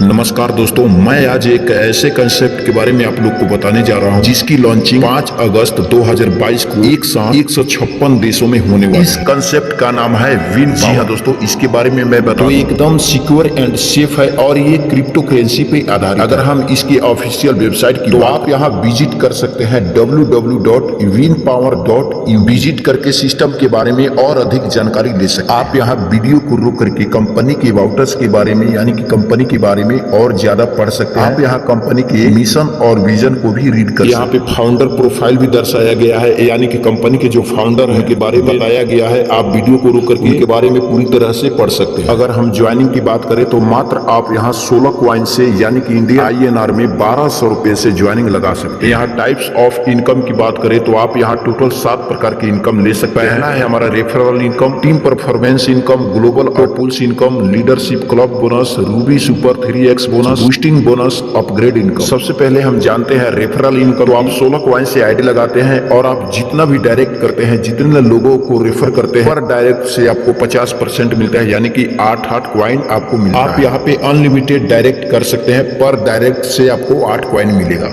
नमस्कार दोस्तों, मैं आज एक ऐसे कंसेप्ट के बारे में आप लोग को बताने जा रहा हूं जिसकी लॉन्चिंग 5 अगस्त 2022 को एक साथ 156 देशों में होने वाली है। इस कंसेप्ट का नाम है विन। जी हाँ दोस्तों, इसके बारे में मैं बता, एकदम सिक्योर एंड सेफ है और ये क्रिप्टो करेंसी पे आधारित। अगर हम इसकी ऑफिशियल वेबसाइट की, तो आप यहाँ विजिट कर सकते हैं www.winpower.eu। विजिट करके सिस्टम के बारे में और अधिक जानकारी ले सकते हैं। आप यहाँ वीडियो को रोक करके कंपनी के वाउटर्स के बारे में, यानी कि कंपनी के बारे में और ज्यादा पढ़ सकते हैं। आप यहाँ कंपनी के मिशन और विजन को भी रीड कर, यहाँ पे फाउंडर प्रोफाइल भी दर्शाया गया है, यानी कि कंपनी के जो फाउंडर है के बारे में बताया गया है। आप वीडियो को रोक करके इनके बारे में पूरी तरह से पढ़ सकते हैं। अगर हम ज्वाइनिंग की बात करें तो मात्र आप यहाँ 16 क्वाइन से, यानी कि इंडिया INR में 1200 रुपए से ज्वाइनिंग लगा सकते हैं। यहाँ टाइप्स ऑफ इनकम की बात करें तो आप यहाँ टोटल 7 प्रकार की इनकम ले सकते हैं। पहला है हमारा referral income, team performance income, global अपूल्स income, leadership club bonus, ruby super 3x bonus, boosting bonus, upgrade income. सबसे पहले हम जानते हैं रेफरल इनकम। तो आप 16 क्वाइन से आईडी लगाते हैं और आप जितना भी डायरेक्ट करते हैं, जितने लोगों को रेफर करते हैं, पर डायरेक्ट से आपको 50% मिलता है, यानी कि 8 क्वाइन आपको मिलता है। आप यहाँ पे अनलिमिटेड डायरेक्ट कर सकते हैं, पर डायरेक्ट से आपको 8 क्वाइन मिलेगा।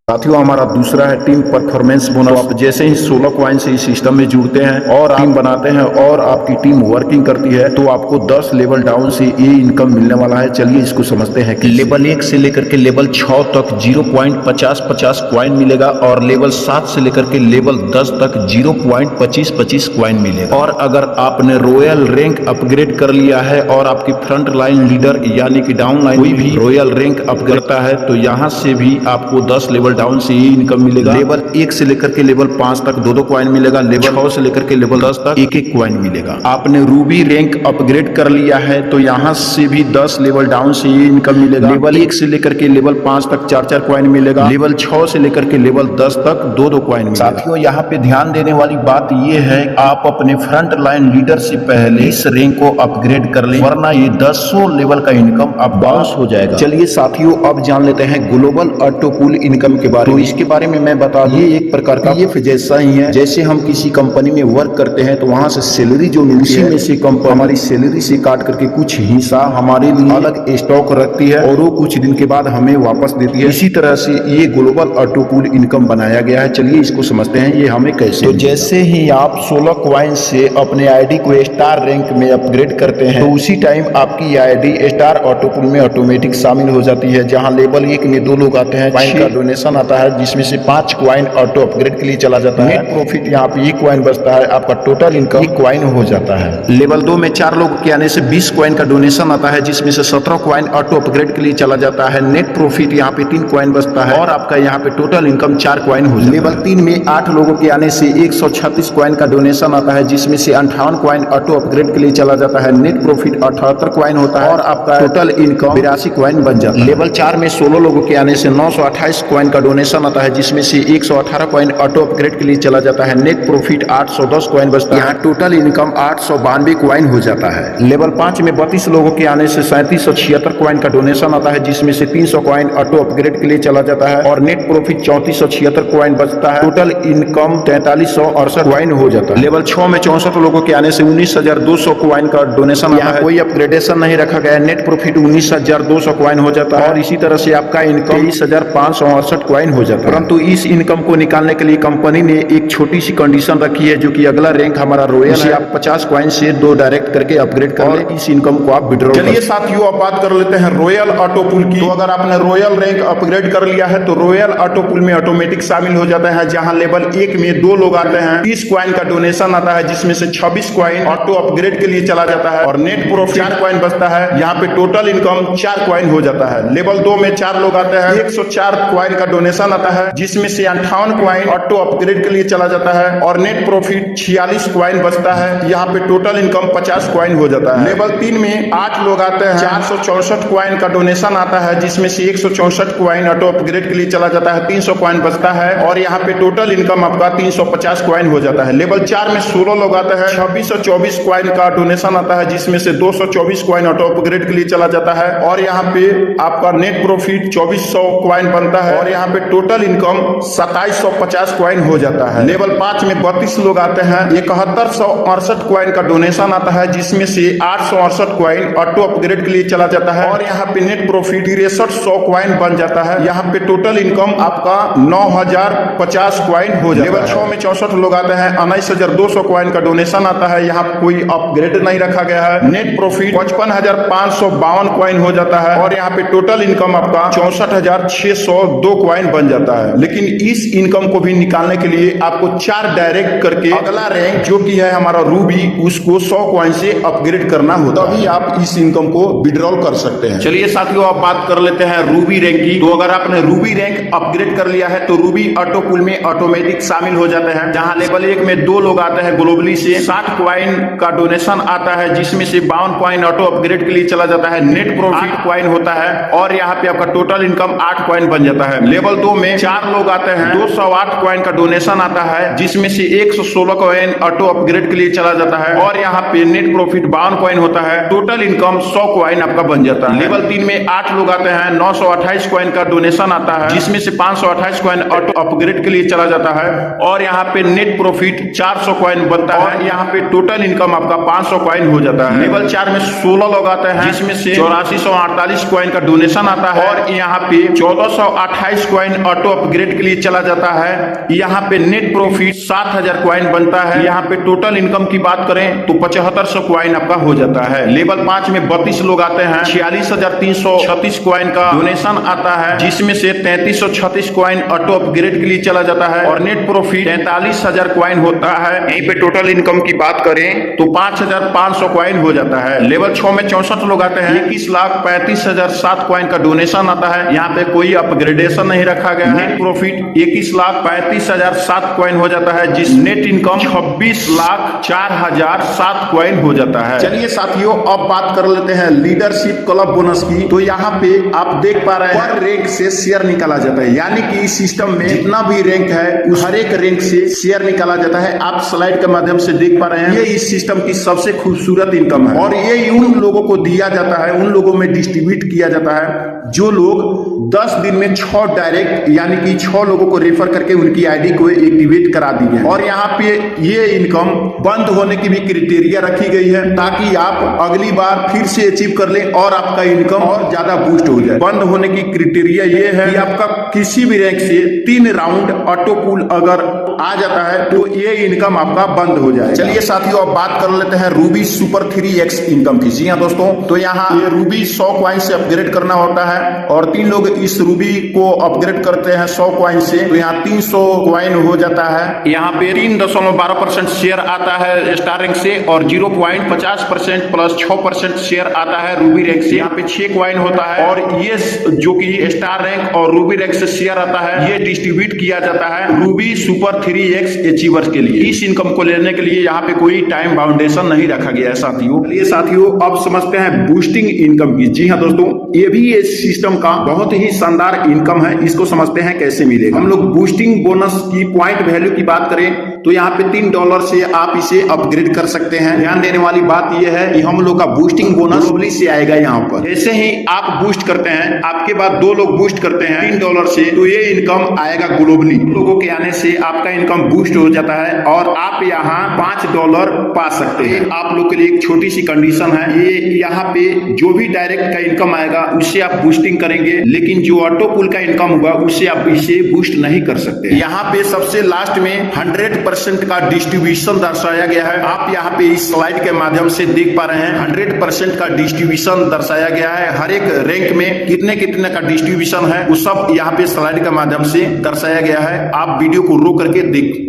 साथियों, हमारा दूसरा है टीम परफॉर्मेंस बोनस। आप जैसे ही 16 क्वाइन से इस सिस्टम में जुड़ते हैं और टीम बनाते हैं और आपकी टीम वर्किंग करती है, तो आपको 10 लेवल डाउन से ये इनकम मिलने वाला है। चलिए इसको समझते हैं कि लेवल 1 से लेकर के लेवल 6 तक 0.50 क्वाइन मिलेगा और लेवल 7 से लेकर के लेवल 10 तक 0.25 क्वाइन मिलेगा। और अगर आपने रॉयल रैंक अपग्रेड कर लिया है और आपकी फ्रंट लाइन लीडर यानी कि डाउन लाइन कोई भी रॉयल रैंक अपग्रेड करता है, तो यहाँ से भी आपको 10 लेवल डाउन से ये इनकम मिलेगा। लेवल 1 से लेकर के लेवल 5 तक 2 क्वाइन मिलेगा। लेवल 6 से लेकर के लेवल 10 तक 1 क्वाइन मिलेगा। आपने रूबी रैंक अपग्रेड कर लिया है तो यहाँ से भी 10 लेवल डाउन से ये इनकम मिलेगा। लेवल 1 से लेकर के लेवल 5 तक 4 क्वाइन मिलेगा। लेवल 6 से लेकर के लेवल 10 तक 2 क्वाइन मिलेगा। साथियों, यहाँ पे ध्यान देने वाली बात ये है, आप अपने फ्रंट लाइन लीडर से पहले इस रैंक को अपग्रेड कर ले, वरना ये 10 लेवल का इनकम अब बाउंस हो जाएगा। चलिए साथियों, अब जान लेते हैं ग्लोबल ऑटो पूल इनकम के बारे में। इसके बारे में मैं बता दूं, ये एक प्रकार का पीएफ जैसा ही है। जैसे हम किसी कंपनी में वर्क करते हैं तो वहां से सैलरी जो मिलती है, में से कंपनी हमारी सैलरी से काट करके कुछ हिस्सा हमारे लिए अलग स्टॉक रखती है और वो कुछ दिन के बाद हमें वापस देती है। इसी तरह से ये ग्लोबल ऑटो पूल इनकम बनाया गया है। चलिए इसको समझते हैं ये हमें कैसे। तो जैसे ही आप 16 क्वाइन से अपने आईडी को स्टार रैंक में अपग्रेड करते हैं, तो उसी टाइम आपकी आईडी स्टार ऑटो पूल में ऑटोमेटिक शामिल हो जाती है। जहाँ लेवल 1 में 2 लोग आते हैं, क्वाइन का डोनेशन आता है जिसमें से 5 क्वाइन ऑटो अपग्रेड के लिए चला जाता है। नेट प्रॉफिट यहाँ पे 1 क्वाइन बचता है, आपका टोटल इनकम 1 क्वाइन हो जाता है। लेवल 2 में 4 लोगों के आने से 20 क्वाइन का डोनेशन आता है, जिसमें से 17 क्वाइन ऑटो अपग्रेड के लिए चला जाता है। नेट प्रॉफिट यहाँ पे 3 क्वाइन बचता है और आपका यहाँ पे टोटल इनकम 4 क्वाइन हो जाता है। लेवल 3 में 8 लोगों के आने से 136 क्वाइन का डोनेशन आता है, जिसमें से 58 क्वाइन ऑटो अपग्रेड के लिए चला जाता है। नेट प्रॉफिट 78 क्वाइन होता है और आपका टोटल इनकम 82 क्वाइन बन जाता है। लेवल 4 में 16 लोगों के आने से 928 क्वाइन का डोनेशन आता है, जिसमें से 118 क्वाइन ऑटो अपग्रेड के लिए चला जाता है। नेट प्रॉफिट 810 क्वाइन बचता है। यहाँ टोटल इनकम 892 क्वाइन हो जाता है। लेवल 5 में 32 लोगों के आने से 3776 क्वाइन का डोनेशन आता है, जिसमें से 300 क्वाइन ऑटो अपग्रेड के लिए चला जाता है और नेट प्रॉफिट 3476 क्वाइन बचता है। टोटल इनकम 4368 क्वाइन हो जाता है। लेवल 6 में 64 लोगों के आने से 19200 क्वाइन का डोनेशन आता है। कोई अपग्रेडेशन नहीं रखा गया। नेट प्रॉफिट 19200 क्वाइन हो जाता है और इसी तरह से आपका इनकम 23568 क्वाइन हो जाता है। परंतु इस इनकम को निकालने के लिए कंपनी ने एक छोटी सी कंडीशन रखी है, जो कि अगला रैंक हमारा रॉयल है। आप 50 क्वाइन से 2 डायरेक्ट करके अपग्रेड कर ले, इस इनकम को आप विड्रॉ। चलिए साथियों, अब बात कर लेते हैं रॉयल ऑटो पूल की। तो अगर आपने रॉयल रैंक अपग्रेड कर लिया है तो रॉयल ऑटो पूल में ऑटोमेटिक शामिल हो जाता है। जहां लेवल 1 में 2 लोग आते हैं, 30 क्वाइन का डोनेशन आता है, जिसमें से 26 क्वाइन ऑटो अपग्रेड के लिए चला जाता है और नेट प्रॉफिट 4 क्वाइन बचता है। यहाँ पे टोटल इनकम 4 क्वाइन हो जाता है। लेवल 2 में 4 लोग आते हैं, 104 क्वाइन का डोनेशन आता है, जिसमें से 58 क्वाइन ऑटो अपग्रेड के लिए चला जाता है और नेट प्रॉफिट 46 क्वाइन बचता है। यहाँ पे टोटल इनकम 50 क्वाइन हो जाता है। लेवल 3 में 8 लोग आते हैं, 464 क्वाइन का डोनेशन आता है, जिसमें से 164 क्वाइन ऑटो अपग्रेड के लिए चला जाता है, 300 क्वाइन बचता है और यहाँ पे टोटल इनकम आपका 350 क्वाइन हो जाता है। लेवल 4 में 16 लोग आते हैं, 2624 क्वाइन का डोनेशन आता है, जिसमें से 224 क्वाइन ऑटो अपग्रेड के लिए चला जाता है और यहाँ पे आपका नेट प्रॉफिट 2400 क्वाइन बनता है और यहाँ पे टोटल इनकम 2750 कॉइन हो जाता है। लेवल 5 में 32 लोग आते हैं, 7168 कॉइन का डोनेशन आता है, जिसमें से 868 कॉइन ऑटो अपग्रेड के लिए चला जाता है और यहाँ पे नेट प्रॉफिट 6300 कॉइन बन जाता है। यहाँ पे टोटल इनकम आपका 9050 कॉइन हो जाता है। लेवल 6 में 64 लोग आते हैं, 19200 कॉइन का डोनेशन आता है, यहाँ कोई अपग्रेड नहीं रखा गया है। नेट प्रॉफिट 55,552 कॉइन हो जाता है और यहाँ पे टोटल इनकम आपका 64,602 कॉइन बन जाता है। लेकिन इस इनकम को भी निकालने के लिए आपको 4 डायरेक्ट करके अगला रैंक जो कि है हमारा रूबी, उसको 100 कॉइन से अपग्रेड करना होता है, तभी आप इस इनकम को विड्रॉल कर सकते हैं। चलिए साथियों, अब बात कर लेते हैं रूबी रैंक की। तो अगर आपने रूबी रैंक अपग्रेड कर लिया है तो रूबी ऑटो पूल में ऑटोमेटिक शामिल हो जाते हैं, जहां लेवल 1 में 2 लोग आते हैं ग्लोबली से, 60 कॉइन का डोनेशन आता है, जिसमें से 52 कॉइन ऑटो अपग्रेड के लिए चला जाता है। नेट प्रॉफिट 8 कॉइन होता है और यहाँ पे आपका टोटल इनकम 8 कॉइन बन जाता है। लेवल 2 में 4 लोग आते हैं, 208 कॉइन का डोनेशन आता है, जिसमें से 116 कॉइन ऑटो अपग्रेड के लिए चला जाता है और यहाँ पे नेट प्रॉफिट 52 कॉइन होता है। टोटल इनकम 100 कॉइन आपका बन जाता है। लेवल 3 में 8 लोग आते हैं, 928 कॉइन का डोनेशन आता है, जिसमें से 528 कॉइन ऑटो अपग्रेड के लिए चला जाता है और यहाँ पे नेट प्रॉफिट 400 कॉइन बनता है। यहाँ पे टोटल इनकम आपका 500 कॉइन हो जाता है। लेवल 4 में 16 लोग आते हैं, जिसमें से 8448 कॉइन का डोनेशन आता है और यहाँ पे 1428 कॉइन ऑटो अपग्रेड के लिए चला जाता है। यहाँ पे नेट प्रॉफिट 7000 कॉइन बनता है। यहाँ पे टोटल इनकम की बात करें तो 7500 कॉइन आपका हो जाता है। लेवल 5 में 32 लोग आते हैं, 46,336 कॉइन का डोनेशन आता है, जिसमें से 3336 कॉइन ऑटो अपग्रेड के लिए चला जाता है और नेट प्रॉफिट 43,000 कॉइन होता है। यहीं पे टोटल इनकम की बात करें तो 5500 कॉइन हो जाता है। लेवल 6 में 64 लोग आते हैं, 21,35,007 कॉइन का डोनेशन आता है, यहाँ पे कोई अपग्रेडेशन नहीं रखा गया। नेट प्रॉफिट 21,35,007 कॉइन हो जाता है, जिस नेट इनकम 26,04,007 कॉइन हो जाता है। चलिए साथियों, अब बात कर लेते हैं लीडरशिप क्लब बोनस की। तो यहाँ पे आप देख पा रहे हैं पर रैंक से शेयर निकाला जाता है, यानी कि इस सिस्टम में जितना भी रैंक है उस हर एक रैंक से शेयर निकाला जाता है। आप स्लाइड के माध्यम से देख पा रहे हैं, ये इस सिस्टम की सबसे खूबसूरत इनकम है और ये उन लोगों को दिया जाता है, उन लोगों में डिस्ट्रीब्यूट किया जाता है जो लोग 10 दिन में 6 डायरेक्ट यानी कि 6 लोगों को रेफर करके उनकी आईडी को एक्टिवेट करा दी है। और यहाँ पे ये इनकम बंद होने की भी क्राइटेरिया रखी गई है, ताकि आप अगली बार फिर से अचीव कर लें और आपका इनकम और ज्यादा बूस्ट हो जाए। बंद होने की क्राइटेरिया ये है कि आपका किसी भी रैंक से 3 राउंड ऑटो पूल अगर आ जाता है तो ये इनकम आपका बंद हो जाए। चलिए साथियों, अब बात कर लेते हैं रूबी सुपर 3x इनकम की। जी हाँ दोस्तों, तो यहाँ ये रूबी 100 कॉइन से अपग्रेड करना होता है और 3 लोग इस रूबी को अपग्रेड करते हैं 100 कॉइन से, तो यहाँ 300 कॉइन हो जाता है। यहाँ पे 3.12% शेयर आता है स्टार रैंक से और 0.50% प्लस 6% शेयर आता है रूबी रैंक से। यहाँ पे 6 कॉइन होता है और ये जो कि स्टार रैंक और रूबी रैंक से शेयर आता है, ये डिस्ट्रीब्यूट किया जाता है रूबी सुपर 3x अचीवर्स के लिए। इस इनकम को लेने के लिए यहाँ पे कोई टाइम बाउंडेशन नहीं रखा गया है साथियों। ये साथियों, अब समझते हैं बूस्टिंग इनकम की। जी हाँ दोस्तों, ये भी इस सिस्टम का बहुत ही शानदार इनकम है। इसको समझते हैं कैसे मिलेगा। हम लोग बूस्टिंग बोनस की पॉइंट वैल्यू की बात करें तो यहाँ पे $3 से आप इसे अपग्रेड कर सकते हैं। ध्यान देने वाली बात यह है कि हम लोग का बूस्टिंग बोनस ग्लोबली से आएगा। यहाँ पर जैसे ही आप बूस्ट करते हैं, आपके बाद 2 लोग बूस्ट करते हैं $3 से, तो ये इनकम आएगा ग्लोबली। लोगों के आने से आपका इनकम बूस्ट हो जाता है और आप यहाँ $5 पा सकते हैं। आप लोग के लिए एक छोटी सी कंडीशन है, ये यहाँ पे जो भी डायरेक्ट का इनकम आएगा उससे आप बूस्टिंग करेंगे, लेकिन जो ऑटो पुल का इनकम होगा उससे आप इसे बूस्ट नहीं कर सकते। यहाँ पे सबसे लास्ट में 100% का डिस्ट्रीब्यूशन दर्शाया गया है। आप यहाँ पे इस स्लाइड के माध्यम से देख पा रहे हैं 100% का डिस्ट्रीब्यूशन दर्शाया गया है। हर एक रैंक में कितने कितने का डिस्ट्रीब्यूशन है वो सब यहाँ पे स्लाइड के माध्यम से दर्शाया गया है। आप वीडियो को रोक करके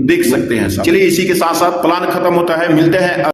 देख सकते हैं। चलिए, इसी के साथ साथ प्लान खत्म होता है। मिलते हैं